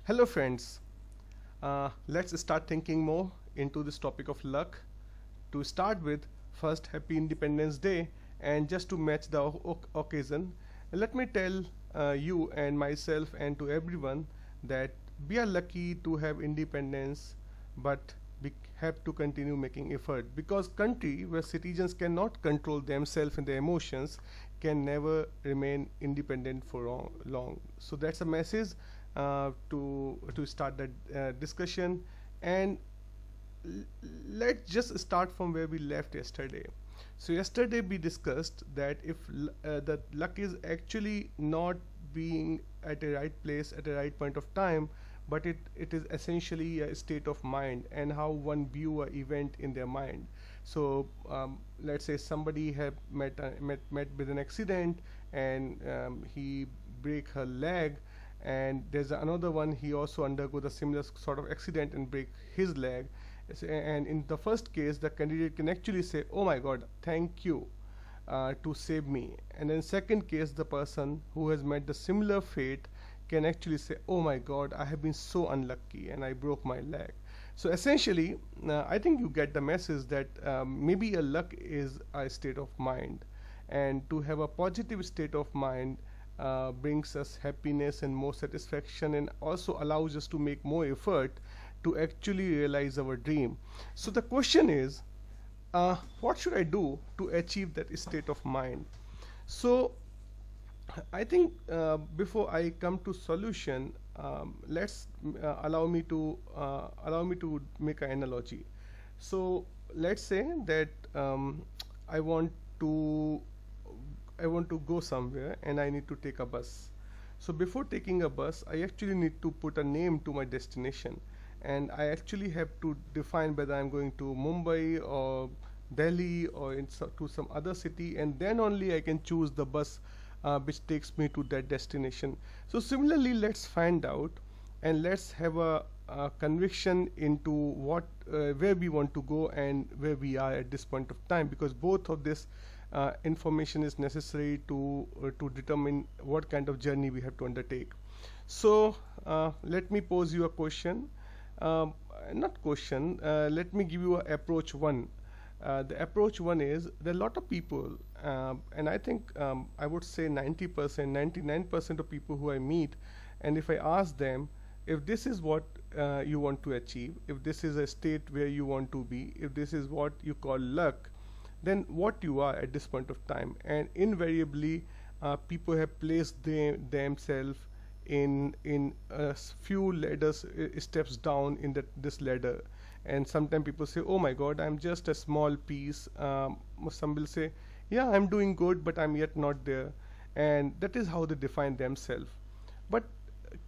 Hello friends, let's start thinking more into this topic of luck. To start with, first happy Independence Day, and just to match the occasion, let me tell you and myself and to everyone that we are lucky to have independence, but we have to continue making effort because country where citizens cannot control themselves and their emotions can never remain independent for long. So that's a message to start that discussion, and let's just start from where we left yesterday. So yesterday we discussed that if the luck is actually not being at a right place at a right point of time, but it is essentially a state of mind and how one view a event in their mind. So let's say somebody have met with an accident, and he break her leg, and there's another one, he also undergo the similar sort of accident and break his leg. And in the first case the candidate can actually say, oh my god, thank you to save me. And in second case, the person who has met the similar fate can actually say, oh my god, I have been so unlucky and I broke my leg. So essentially, I think you get the message that maybe a luck is a state of mind, and to have a positive state of mind brings us happiness and more satisfaction, and also allows us to make more effort to actually realize our dream. So the question is, what should I do to achieve that state of mind? So I think before I come to solution, let's allow me to make an analogy. So let's say that I want to I want to go somewhere and I need to take a bus. So before taking a bus, I actually need to put a name to my destination, and I actually have to define whether I'm going to Mumbai or Delhi or to some other city, and then only I can choose the bus which takes me to that destination. So similarly, let's find out and let's have a conviction into what where we want to go and where we are at this point of time, because both of this information is necessary to determine what kind of journey we have to undertake. So let me pose you a question, not question, let me give you a approach one. The approach one is there are a lot of people, and I think I would say 90%, 99% of people who I meet, and if I ask them if this is what you want to achieve, if this is a state where you want to be, if this is what you call luck, then what you are at this point of time. And invariably, people have placed themselves in a few ladders, steps down in this ladder. And sometimes people say, oh my god, I'm just a small piece. Some will say, yeah, I'm doing good, but I'm yet not there. And that is how they define themselves. But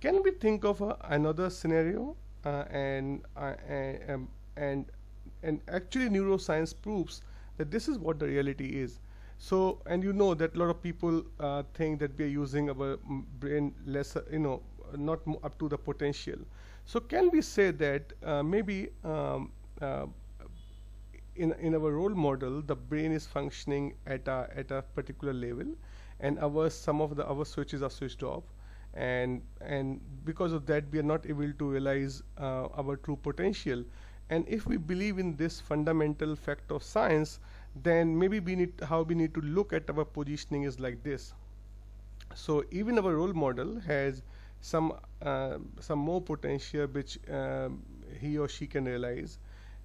can we think of another scenario? And actually neuroscience proves that this is what the reality is. So, and you know that a lot of people think that we are using our brain less, not up to the potential. So can we say that maybe in our role model, the brain is functioning at a particular level, and some of our switches are switched off, and because of that we are not able to realize our true potential. And if we believe in this fundamental fact of science, then maybe how we need to look at our positioning is like this. So even our role model has some more potential which he or she can realize,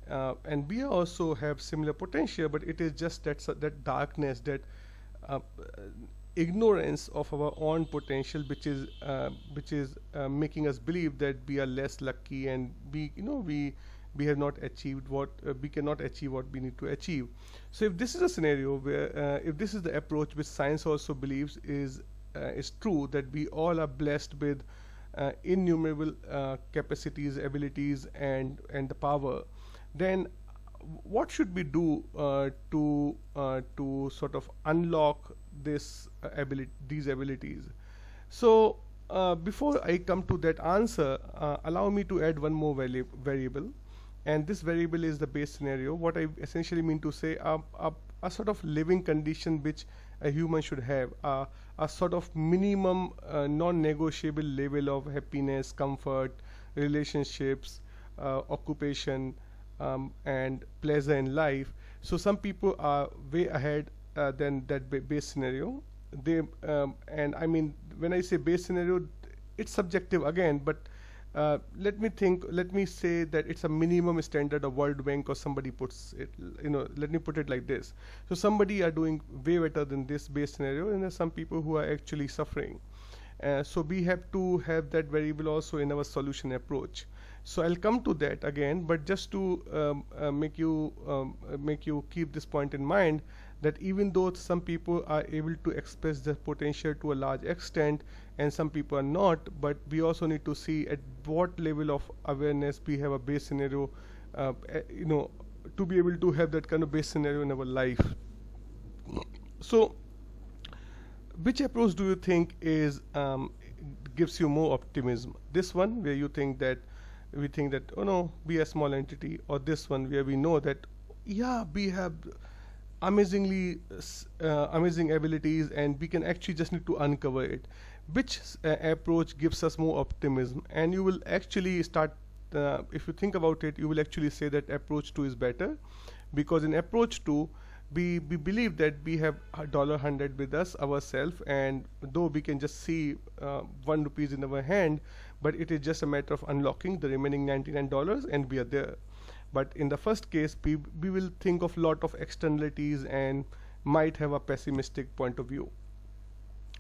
and we also have similar potential, but it is just that darkness, that ignorance of our own potential, which is making us believe that we are less lucky, and we have not achieved what we cannot achieve what we need to achieve. So if this is a scenario where if this is the approach which science also believes is true, that we all are blessed with innumerable capacities, abilities, and the power, then what should we do to sort of unlock these abilities? So before I come to that answer, allow me to add one more variable, and this variable is the base scenario. What I essentially mean to say, a sort of living condition which a human should have a sort of minimum non-negotiable level of happiness, comfort, relationships, occupation, and pleasure in life. So some people are way ahead than that base scenario. They and I mean, when I say base scenario, it's subjective again, but let me say that it's a minimum standard of World Bank or somebody puts it, let me put it like this. So somebody are doing way better than this base scenario, and there's some people who are actually suffering. So we have to have that variable also in our solution approach. So I'll come to that again, but just to make you keep this point in mind, that even though some people are able to express their potential to a large extent and some people are not, but we also need to see at what level of awareness we have a base scenario, to be able to have that kind of base scenario in our life. So which approach do you think is gives you more optimism? This one where you think that we think that, oh no, we are a small entity, or this one where we know that, yeah, we have amazingly amazing abilities and we can actually just need to uncover it? Which approach gives us more optimism? And you will actually start, if you think about it, you will actually say that approach 2 is better, because in approach 2 we believe that we have $100 with us ourselves, and though we can just see ₹1 in our hand, but it is just a matter of unlocking the remaining $99 and we are there. But in the first case, we will think of lot of externalities and might have a pessimistic point of view.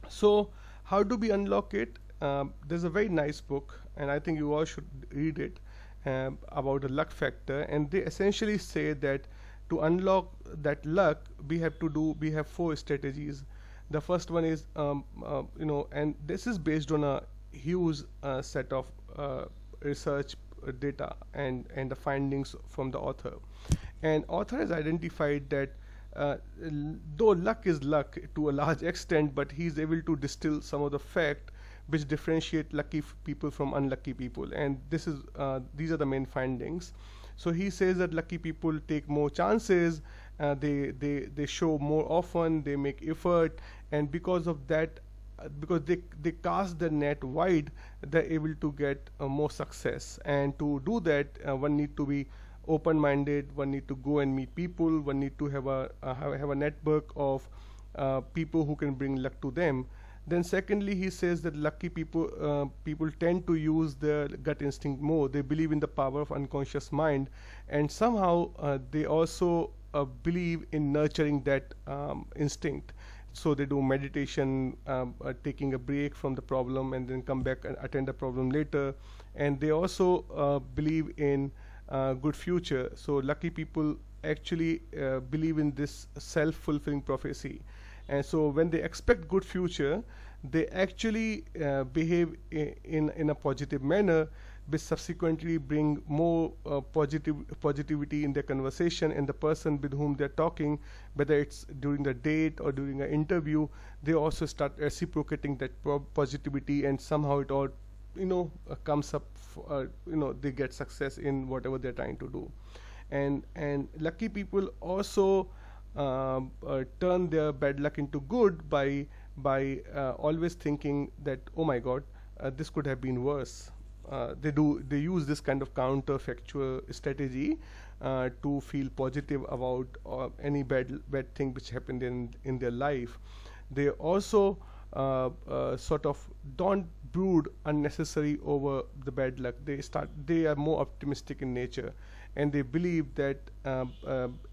So how do we unlock it? There's a very nice book, and I think you all should read it, about the luck factor, and they essentially say that to unlock that luck, we have 4 strategies. The first one is, and this is based on a huge set of research data and the findings from the author. And author has identified that though luck is luck to a large extent, but he's able to distill some of the fact which differentiate lucky people from unlucky people, and these are the main findings. So he says that lucky people take more chances, they show more often, they make effort, and because of that, because they cast the net wide, they're able to get more success. And to do that, one need to be open-minded, one need to go and meet people, one need to have a network of people who can bring luck to them. Then secondly, he says that lucky people tend to use their gut instinct more. They believe in the power of unconscious mind, and somehow they also believe in nurturing that instinct. So they do meditation, taking a break from the problem and then come back and attend the problem later. And they also believe in good future. So lucky people actually believe in this self-fulfilling prophecy. And so when they expect good future, they actually behave in a positive manner, which subsequently bring more positivity in their conversation, and the person with whom they're talking, whether it's during the date or during an interview, they also start reciprocating that positivity, and somehow it all comes up, they get success in whatever they're trying to do. And lucky people also turn their bad luck into good by always thinking that, oh my god, this could have been worse. They use this kind of counterfactual strategy to feel positive about any bad thing which happened in their life. They also sort of don't brood unnecessary over the bad luck. They are more optimistic in nature, and they believe that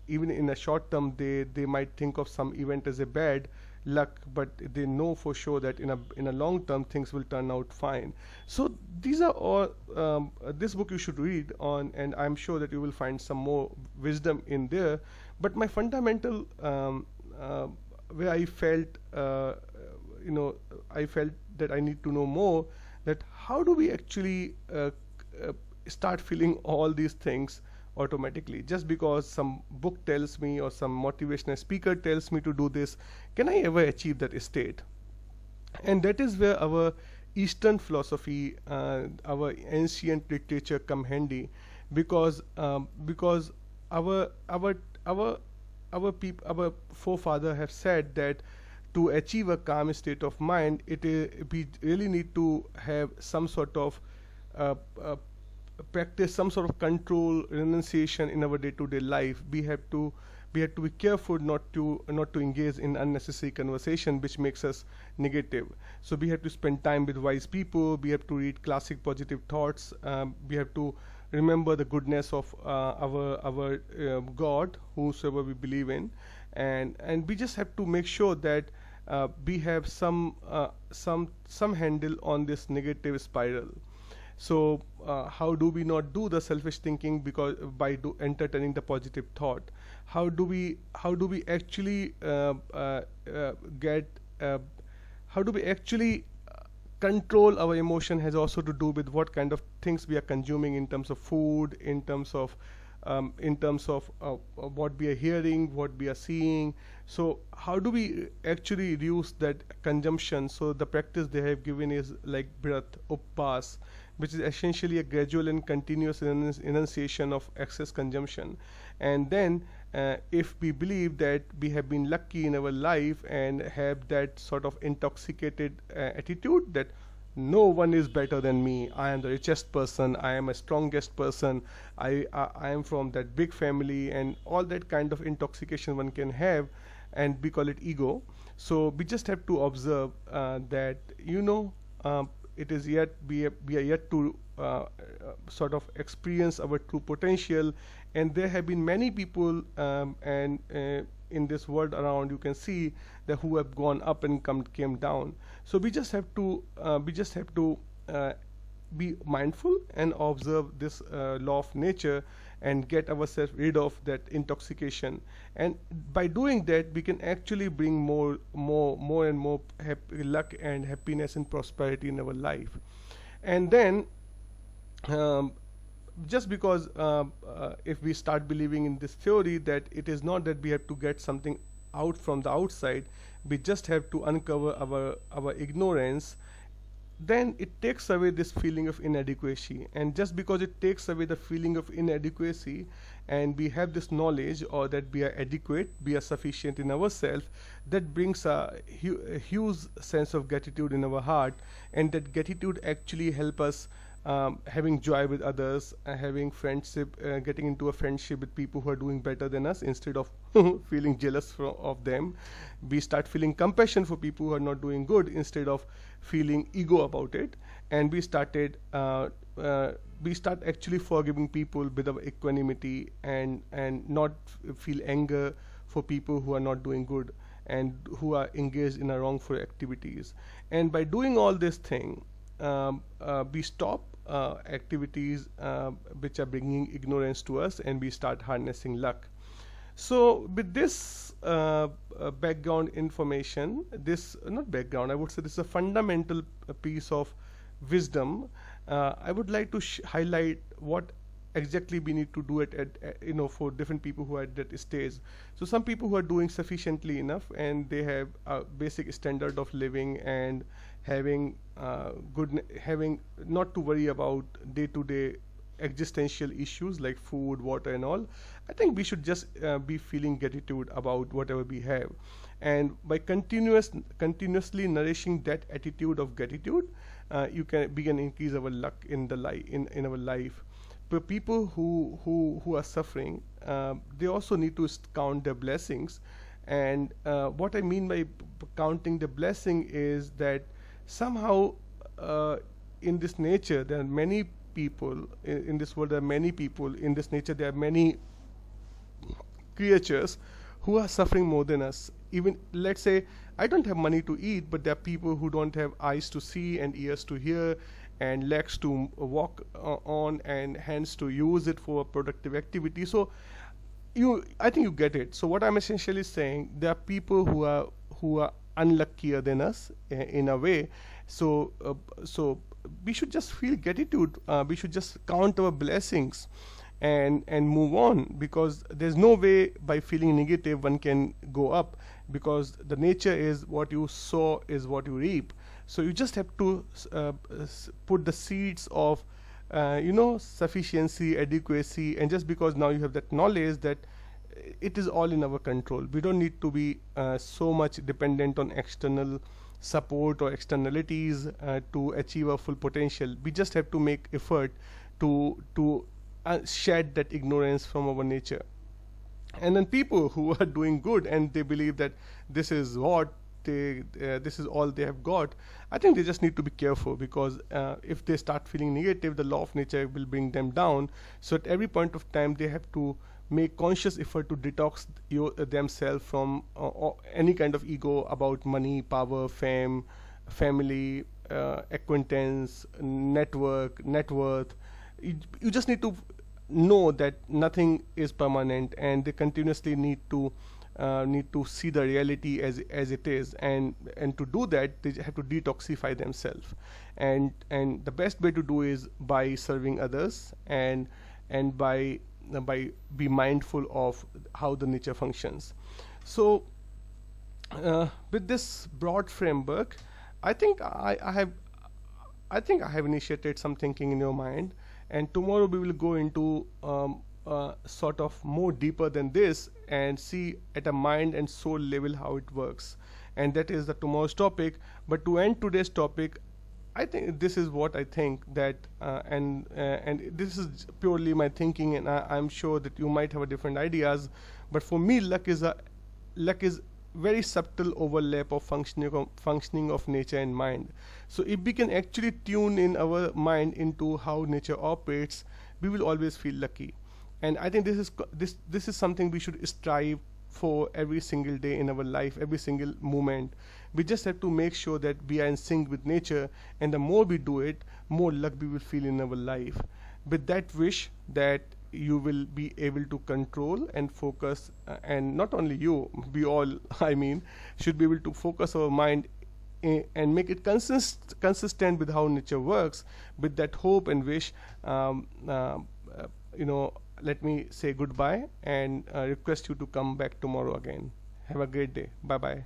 even in a short term they might think of some event as a bad luck, but they know for sure that in a long term things will turn out fine. So these are all this book you should read on, and I'm sure that you will find some more wisdom in there. But my fundamental where I felt I felt that I need to know more, that how do we actually start feeling all these things automatically? Just because some book tells me or some motivational speaker tells me to do this, can I ever achieve that state? And that is where our Eastern philosophy, our ancient literature come handy, because our forefather have said that to achieve a calm state of mind, we really need to have some sort of uh, uh, practice some sort of control renunciation in our day-to-day life. We have to be careful not to engage in unnecessary conversation which makes us negative. So we have to spend time with wise people, we have to read classic positive thoughts, we have to remember the goodness of our God, whosoever we believe in, and we just have to make sure that we have some handle on this negative spiral. So how do we not do the selfish thinking because by entertaining the positive thought? How do we actually get how do we actually control our emotion has also to do with what kind of things we are consuming in terms of food, in terms of what we are hearing, what we are seeing. So how do we actually reduce that consumption? So the practice they have given is like breath uppas, which is essentially a gradual and continuous enunciation of excess consumption. And then if we believe that we have been lucky in our life and have that sort of intoxicated attitude that no one is better than me, I am the richest person, I am a strongest person, I am from that big family, and all that kind of intoxication one can have, and we call it ego. So we just have to observe that it is yet we are yet to sort of experience our true potential, and there have been many people and in this world around, you can see that who have gone up and came down. So we just have to be mindful and observe this law of nature and get ourselves rid of that intoxication, and by doing that we can actually bring more and more luck and happiness and prosperity in our life. And then just because if we start believing in this theory that it is not that we have to get something out from the outside, we just have to uncover our ignorance, then it takes away this feeling of inadequacy. And just because it takes away the feeling of inadequacy, and we have this knowledge or that we are adequate, we are sufficient in ourselves, that brings a huge sense of gratitude in our heart, and that gratitude actually help us having joy with others, having friendship, getting into a friendship with people who are doing better than us instead of feeling jealous of them. We start feeling compassion for people who are not doing good instead of feeling ego about it, and we start actually forgiving people with our equanimity, and not feel anger for people who are not doing good and who are engaged in wrongful activities. And by doing all this thing, we stop activities which are bringing ignorance to us, and we start harnessing luck. So with this background information, this not background, I would say this is a fundamental piece of wisdom. I would like to highlight what exactly we need to do at for different people who are at that stage. So some people who are doing sufficiently enough and they have a basic standard of living and having having not to worry about day-to-day existential issues like food, water and all. I think we should just be feeling gratitude about whatever we have, and by continuously nourishing that attitude of gratitude, we can increase our luck in our life. But people who are suffering, they also need to count their blessings. And what I mean by counting the blessing is that somehow in this nature there are many people in this world, there are many people in this nature, there are many creatures who are suffering more than us. Even let's say I don't have money to eat, but there are people who don't have eyes to see and ears to hear and legs to walk on and hands to use it for productive activity. So I think you get it. So what I'm essentially saying, there are people who are unluckier than us in a way. So we should just feel gratitude. We should just count our blessings and move on, because there's no way by feeling negative one can go up, because the nature is what you sow is what you reap. So you just have to put the seeds of sufficiency, adequacy, and just because now you have that knowledge that it is all in our control. We don't need to be so much dependent on external support or externalities to achieve our full potential. We just have to make effort to shed that ignorance from our nature. And then people who are doing good and they believe that this is what this is all they have got, I think they just need to be careful, because if they start feeling negative, the law of nature will bring them down. So at every point of time they have to make conscious effort to detox themselves from any kind of ego about money, power, fame, family, acquaintance, network, net worth. You just need to know that nothing is permanent, and they continuously need to see the reality as it is, and to do that they have to detoxify themselves, and the best way to do is by serving others, and by be mindful of how the nature functions. So with this broad framework, I think I think I have initiated some thinking in your mind, and tomorrow we will go into sort of more deeper than this and see at a mind and soul level how it works. And that is the tomorrow's topic. But to end today's topic, I think this is what I think that, and this is purely my thinking, and I'm sure that you might have a different ideas. But for me, luck is very subtle overlap of functioning of nature and mind. So if we can actually tune in our mind into how nature operates, we will always feel lucky. And I think this is something we should strive for every single day in our life, every single moment. We just have to make sure that we are in sync with nature, and the more we do it, more luck we will feel in our life. With that wish that you will be able to control and focus, and not only you, we all, I mean, should be able to focus our mind and make it consistent with how nature works. With that hope and wish, let me say goodbye and request you to come back tomorrow again. Have a great day. Bye bye.